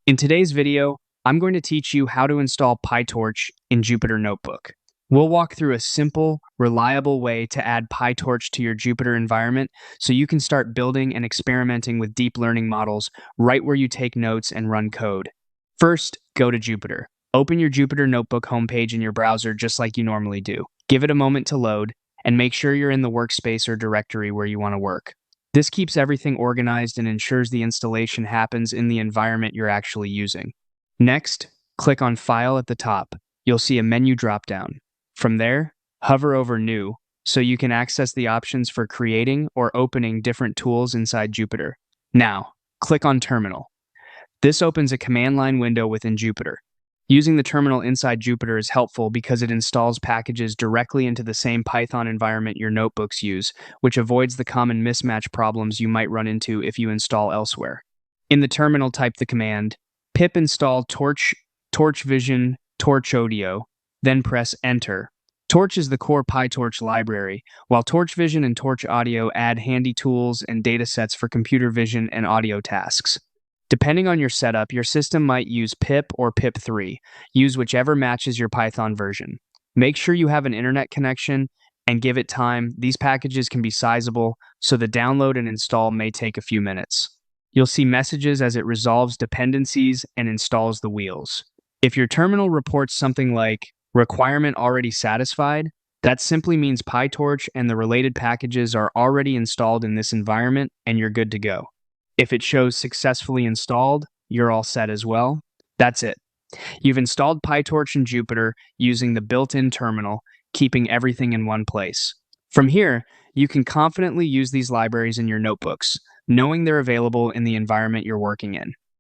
In today's video, I'm going to teach you how to install PyTorch in Jupyter Notebook. We'll walk through a simple, reliable way to add PyTorch to your Jupyter environment so you can start building and experimenting with deep learning models right where you take notes and run code. First, go to Jupyter. Open your Jupyter Notebook homepage in your browser just like you normally do. Give it a moment to load, and make sure you're in the workspace or directory where you want to work. This keeps everything organized and ensures the installation happens in the environment you're actually using. Next, click on File at the top. You'll see a menu dropdown. From there, hover over New so you can access the options for creating or opening different tools inside Jupyter. Now, click on Terminal. This opens a command line window within Jupyter. Using the terminal inside Jupyter is helpful because it installs packages directly into the same Python environment your notebooks use, which avoids the common mismatch problems you might run into if you install elsewhere. In the terminal, type the command pip install torch vision torch audio, then press enter. Torch is the core PyTorch library, while Torch Vision and Torch Audio add handy tools and datasets for computer vision and audio tasks. Depending on your setup, your system might use pip or pip3. Use whichever matches your Python version. Make sure you have an internet connection and give it time. These packages can be sizable, so the download and install may take a few minutes. You'll see messages as it resolves dependencies and installs the wheels. If your terminal reports something like requirement already satisfied, that simply means PyTorch and the related packages are already installed in this environment and you're good to go. If it shows successfully installed, you're all set as well. That's it. You've installed PyTorch in Jupyter using the built-in terminal, keeping everything in one place. From here, you can confidently use these libraries in your notebooks, knowing they're available in the environment you're working in.